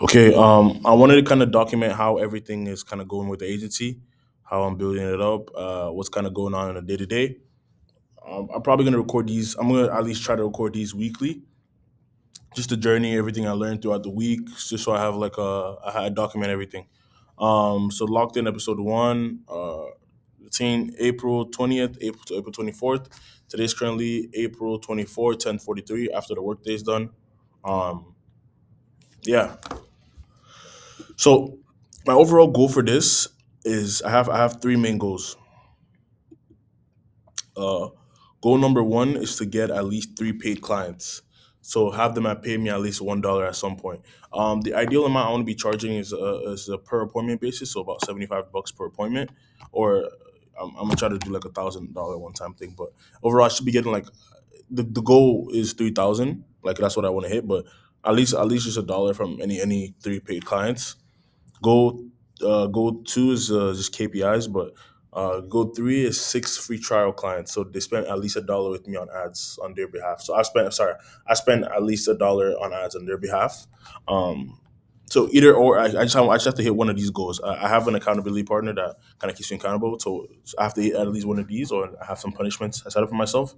Okay, I wanted to kind of document how everything is kind of going with the agency, how I'm building it up, what's kind of going on a day to day. I'm probably gonna record these. I'm gonna at least try to record these weekly, just the journey, everything I learned throughout the week, just so I have like I document everything. So locked in episode one, routine April 20th, April to April 24th. Today's currently April 24th, 10:43 after the workday is done. Um, yeah, So my overall goal for this is I have three main goals. Uh, Goal number one is to get at least three paid clients. So have them at pay me at least $1 at some point. The ideal amount I want to be charging is a per appointment basis, so about $75 per appointment, or I'm gonna try to do like $1,000 one time thing. But overall, I should be getting like the goal is 3,000. Like that's what I want to hit, but at least just $1 from any three paid clients. Goal Goal two is just KPIs, but goal three is six free trial clients. So they spend at least $1 with me on ads on their behalf. So I spend at least $1 on ads on their behalf. Um, so either or, I just have to hit one of these goals. I have an accountability partner that kind of keeps me accountable. So I have to hit at least one of these, or I have some punishments I set up for myself.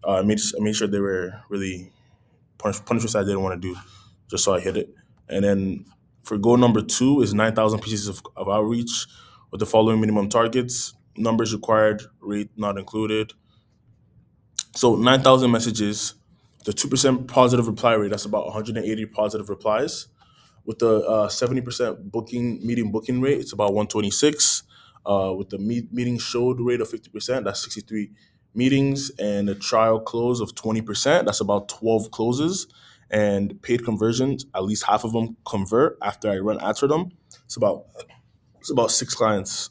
I made sure they were really punishments I didn't want to do, just so I hit it. And then for goal number two is 9,000 pieces of outreach with the following minimum targets: numbers required, rate not included. So 9,000 messages, the 2% positive reply rate, that's about 180 positive replies. With the 70% meeting booking rate, it's about 126. With the meeting showed rate of 50%, that's 63 meetings, and a trial close of 20%, that's about 12 closes. And paid conversions, at least half of them convert after I run ads for them. It's about it's about six clients,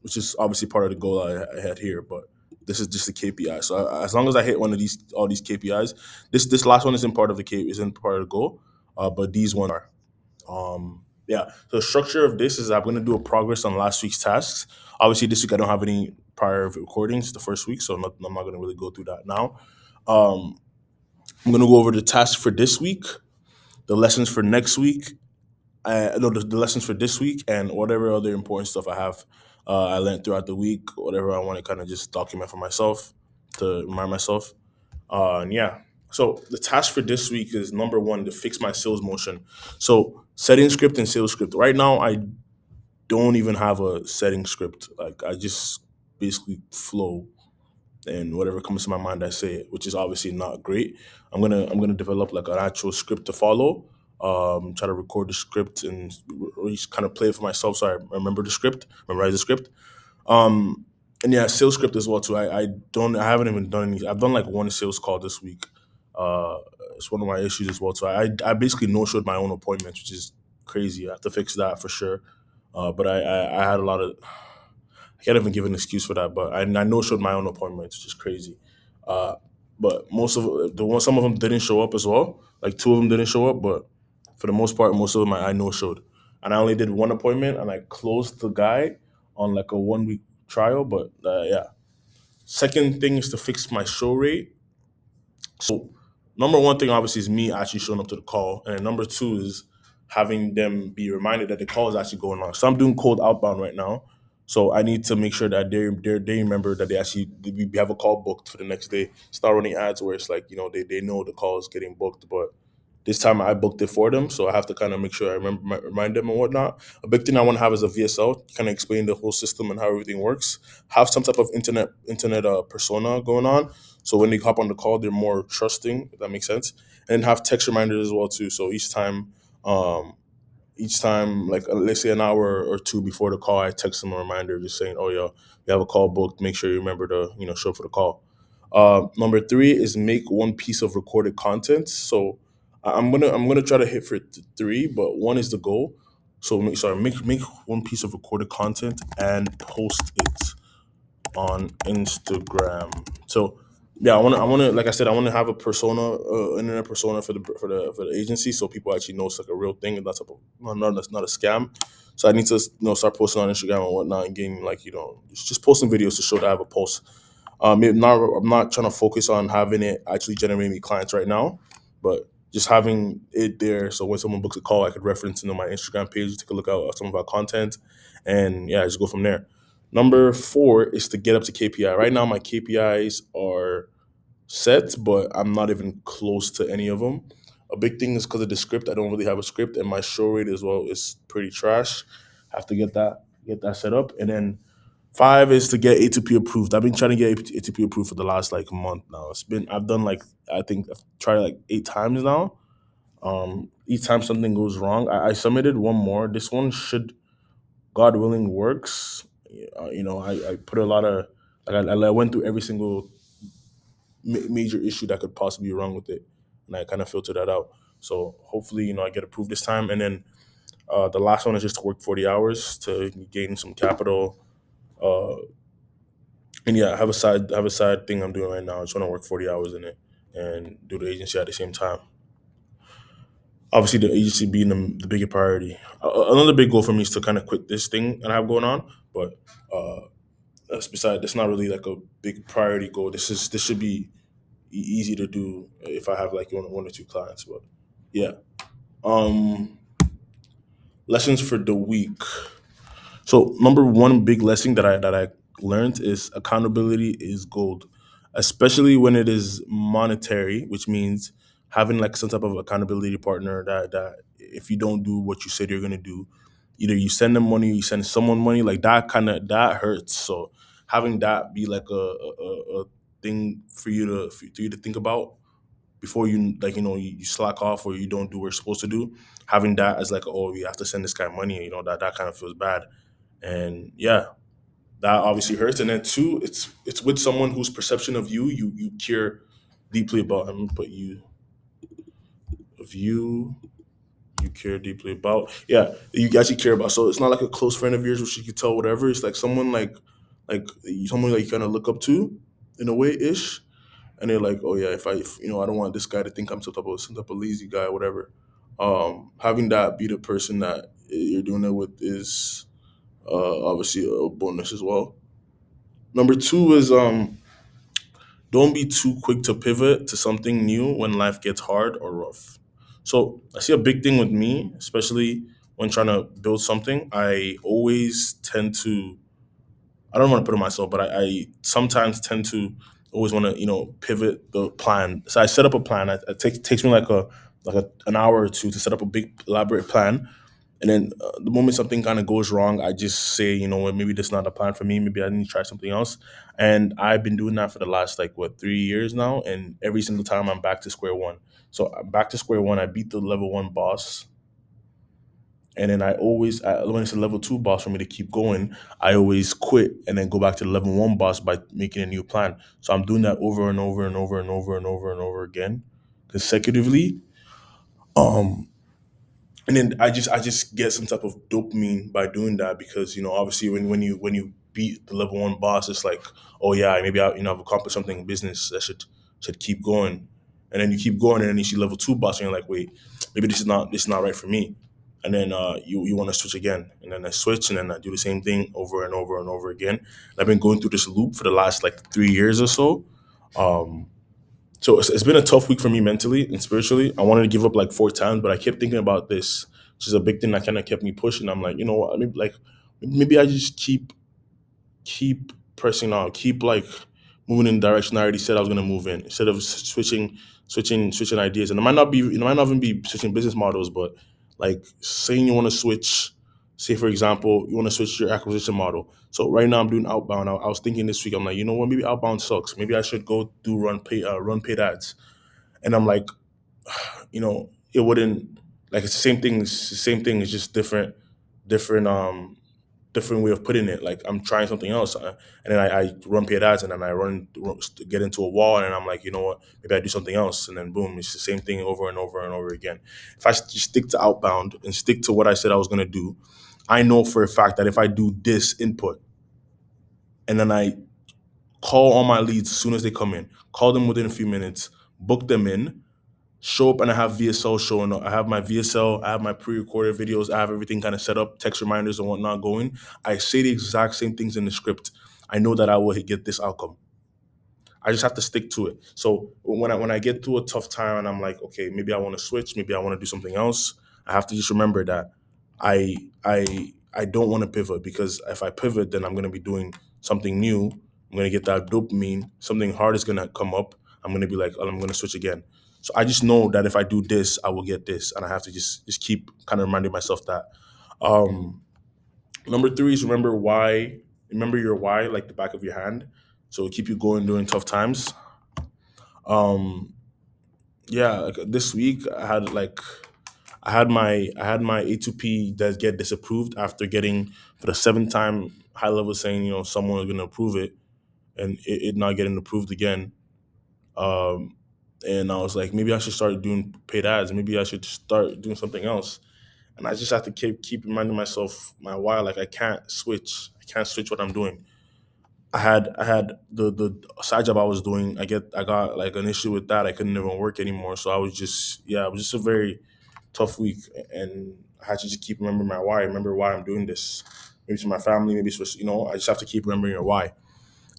which is obviously part of the goal I had here, but this is just the KPI. So as long as I hit one of all these KPIs, this last one isn't part of the isn't part of the goal, but these ones are. Yeah. So the structure of this is I'm going to do a progress on last week's tasks. Obviously, this week I don't have any prior recordings. The first week, so I'm not going to really go through that now. Um, I'm going to go over the tasks for this week, the lessons for next week, no, the lessons for this week, and whatever other important stuff I have I learned throughout the week, whatever I want to kind of just document for myself to remind myself. And yeah. So the task for this week is number one, to fix my sales motion. So setting script and sales script. Right now, I don't even have a setting script. Like I just basically flow, and whatever comes to my mind, I say it, which is obviously not great. I'm gonna develop like an actual script to follow. Try to record the script and really just kind of play it for myself, so I remember the script, memorize the script. Um, and yeah, sales script as well too. I haven't even done any. I've done like one sales call this week. Uh, it's one of my issues as well. So I basically no showed my own appointments, which is crazy. I have to fix that for sure. But I had a lot of. I can't even give an excuse for that, but I no showed my own appointments, which is crazy. Uh, but most of some of them didn't show up as well. Like two of them didn't show up, but for the most part, most of them I no showed. And I only did one appointment, and I closed the guy on like a 1 week trial. But yeah, second thing is to fix my show rate. So number one thing obviously is me actually showing up to the call, and number two is having them be reminded that the call is actually going on. So I'm doing cold outbound right now. So I need to make sure that they remember that we have a call booked for the next day. Start running ads where it's like, they know the call is getting booked, but this time I booked it for them, so I have to kind of make sure I remind them and whatnot. A big thing I want to have is a VSL, kind of explain the whole system and how everything works. Have some type of internet persona going on, so when they hop on the call, they're more trusting. If that makes sense, and have text reminders as well too. So um, each time, like let's say an hour or two before the call, I text them a reminder, just saying, "Oh, yo, you have a call booked. Make sure you remember to show up for the call." Number three is make one piece of recorded content. So I'm gonna try to hit for three, but one is the goal. So make one piece of recorded content and post it on Instagram. So yeah, I want to like I said, I want to have a persona, internet persona for the agency, so people actually know it's like a real thing and that's not a scam. So I need to start posting on Instagram and whatnot, and getting like just posting videos to show that I have a pulse. I'm not trying to focus on having it actually generate me clients right now, but just having it there, so when someone books a call, I could reference my Instagram page, take a look at some of our content, and yeah, just go from there. Number four is to get up to KPI. Right now, my KPIs are set, but I'm not even close to any of them. A big thing is because of the script. I don't really have a script, and my show rate as well is pretty trash. Have to get that set up, and then five is to get A2P approved. I've been trying to get A2P approved for the last like month now. I've done like I think I've tried like 8 times now. Each time something goes wrong, I submitted one more. This one should, God willing, works. I put a lot of like I went through every single major issue that could possibly be wrong with it, and I kind of filtered that out. So hopefully, I get approved this time. And then the last one is just to work 40 hours to gain some capital. Uh, and yeah, I have a side thing I'm doing right now. I just want to work 40 hours in it and do the agency at the same time. Obviously, the agency being the bigger priority. Another big goal for me is to kind of quit this thing that I have going on, but uh, that's not really like a big priority goal. This should be easy to do if I have like one or two clients. But yeah, um, lessons for the week. So number one big lesson that I learned is accountability is gold, especially when it is monetary, which means having like some type of accountability partner that if you don't do what you said you're gonna do, either you send them money, you send someone money, like that hurts. So having that be like a thing for you to think about before you like you slack off or you don't do what you're supposed to do, having that as like, oh, we have to send this guy money, that kind of feels bad. And yeah, that obviously hurts. And then two, it's with someone whose perception of you care deeply about. I'm gonna put you of you care deeply about. Yeah, you actually care about. So it's not like a close friend of yours which you could tell whatever. It's like someone like someone like you kind of look up to in a way ish. And they're like, oh yeah, if I don't want this guy to think I'm some type of lazy guy, or whatever. Having that be the person that you're doing it with is obviously a bonus as well. Number two is don't be too quick to pivot to something new when life gets hard or rough. So I see a big thing with me, especially when trying to build something. I always tend to, I don't want to put it myself, but I sometimes tend to always want to pivot the plan. So I set up a plan. It takes me an hour or two to set up a big elaborate plan, and then the moment something kind of goes wrong, I just say, you know what, maybe this is not a plan for me. Maybe I need to try something else. And I've been doing that for the last like what 3 years now, and every single time I'm back to square one. So I'm back to square one. I beat the level one boss, and then when it's a level two boss for me to keep going, I always quit and then go back to the level one boss by making a new plan. So I'm doing that over and over and over and over and over and over again, consecutively. Um, and then I just get some type of dopamine by doing that, because obviously when you beat the level one boss, it's like, oh yeah, maybe I've accomplished something in business that should keep going. And then you keep going, and then you see level two boss, and you're like, wait, maybe this is not right for me. And then you want to switch again, and then I switch, and then I do the same thing over and over and over again. And I've been going through this loop for the last like 3 years or so. um so it's been a tough week for me mentally and spiritually. I wanted to give up like 4 times, but I kept thinking about this, which is a big thing that kind of kept me pushing. I'm like, you know what? Maybe I just keep pressing on, keep like moving in the direction I already said I was gonna move in, instead of switching ideas. And it might not even be switching business models, but like saying you want to switch. Say for example, you want to switch your acquisition model. So right now I'm doing outbound. I was thinking this week, I'm like, you know what? Maybe outbound sucks. Maybe I should go do run paid ads. And I'm like, it wouldn't, like, it's the same thing. It's the same thing. It's just different different way of putting it. Like I'm trying something else, and then I run paid ads, and then get into a wall, and I'm like, you know what? Maybe I do something else, and then boom, it's the same thing over and over and over again. If I just stick to outbound and stick to what I said I was gonna do, I know for a fact that if I do this input, and then I call all my leads as soon as they come in, call them within a few minutes, book them in, show up, and I have VSL showing up. I have my VSL, I have my pre-recorded videos, I have everything kind of set up, text reminders and whatnot going. I say the exact same things in the script. I know that I will get this outcome. I just have to stick to it. So when I get through a tough time and I'm like, okay, maybe I want to switch, maybe I want to do something else, I have to just remember that I I don't want to pivot, because if I pivot, then I'm gonna be doing something new. I'm gonna get that dopamine. Something hard is gonna come up. I'm gonna be like, oh, I'm gonna switch again. So I just know that if I do this, I will get this, and I have to just keep kind of reminding myself that. Um, Number three is remember why. Remember your why, like the back of your hand. So keep you going during tough times. Um, yeah, like this week I had my A2P that get disapproved after getting for the seventh time high level saying someone is gonna approve it, and it not getting approved again. Um, and I was like, maybe I should start doing paid ads. Maybe I should start doing something else. And I just have to keep reminding myself my why. Like I can't switch. I can't switch what I'm doing. I had the side job I was doing. I got like an issue with that. I couldn't even work anymore. So I was just, yeah, it was just a very tough week, and I had to just keep remembering my why. Remember why I'm doing this. Maybe it's for my family. Maybe it's for I just have to keep remembering your why.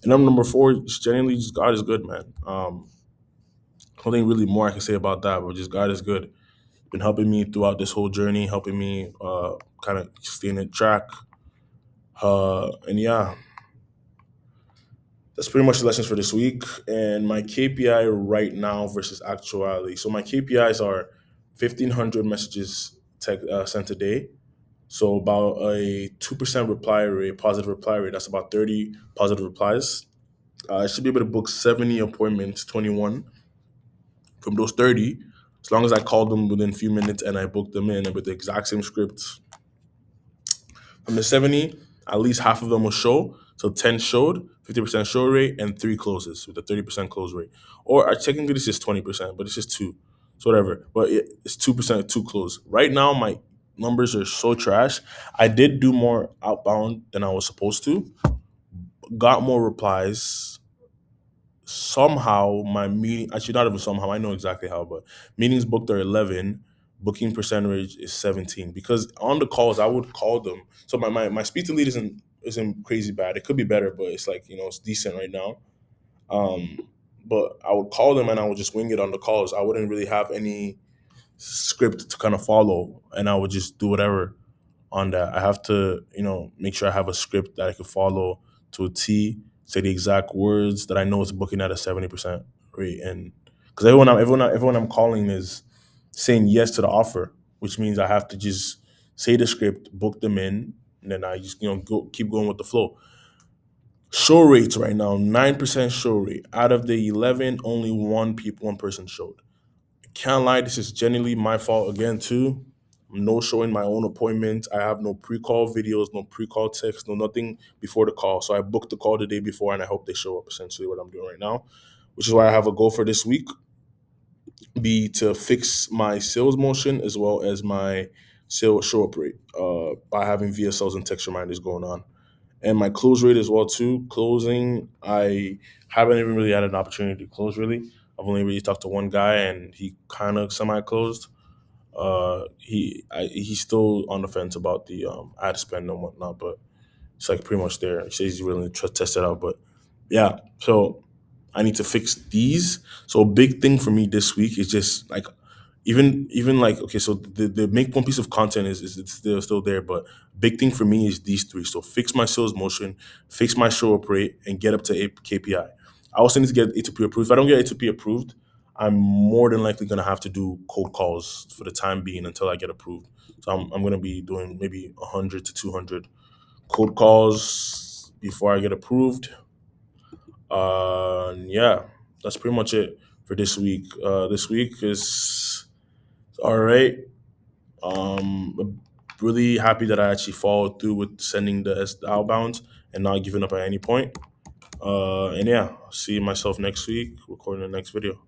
And number four, just genuinely, just God is good, man. Nothing really more I can say about that, but just God is good. Been helping me throughout this whole journey, helping me kind of staying in track. And yeah, that's pretty much the lessons for this week. And my KPI right now versus actuality. So my KPIs are 1,500 messages sent a day. So about a 2% reply rate, positive reply rate. That's about 30 positive replies. I should be able to book 70 appointments, 21 from those 30, as long as I called them within a few minutes and I booked them in and with the exact same script. From the 70, at least half of them will show. So 10 showed, 50% show rate, and 3 closes with a 30% close rate. Or technically this is 20%, but it's just 2. So whatever. But it's 2%, 2 close. Right now, my numbers are so trash. I did do more outbound than I was supposed to, got more replies. Somehow my meeting, actually not even somehow, I know exactly how, but meetings booked are 11, booking percentage is 17, because on the calls I would call them. So my speed to lead isn't crazy bad. It could be better, but it's like, it's decent right now. um but I would call them and I would just wing it on the calls. I wouldn't really have any script to kind of follow, and I would just do whatever on that. I have to, make sure I have a script that I can follow to a T, say the exact words that I know is booking at a 70% rate. And because everyone I'm calling is saying yes to the offer, which means I have to just say the script, book them in, and then I just, keep going with the flow. Show rates right now, 9% show rate. Out of the 11, only one person showed. Can't lie, this is genuinely my fault again too. No showing my own appointments. I have no pre-call videos, no pre-call text, no nothing before the call. So I booked the call the day before, and I hope they show up. Essentially, what I'm doing right now, which is why I have a goal for this week, be to fix my sales motion as well as my sales show up rate by having VSLs and text reminders going on, and my close rate as well too. Closing, I haven't even really had an opportunity to close really. I've only really talked to one guy, and he kind of semi closed. He's still on the fence about the ad spend and whatnot, but it's like pretty much there. He says he's willing to test it out, but yeah. So I need to fix these. So a big thing for me this week is just like, even like, okay, so the make one piece of content is it's still there, but big thing for me is these three. So fix my sales motion, fix my show up rate, and get up to KPI. I also need to get A2P approved. If I don't get A2P approved, I'm more than likely gonna have to do cold calls for the time being until I get approved. So I'm gonna be doing maybe 100 to 200 cold calls before I get approved. Yeah, that's pretty much it for this week. This week is all right. Really happy that I actually followed through with sending the outbound and not giving up at any point. And yeah, see myself next week, recording the next video.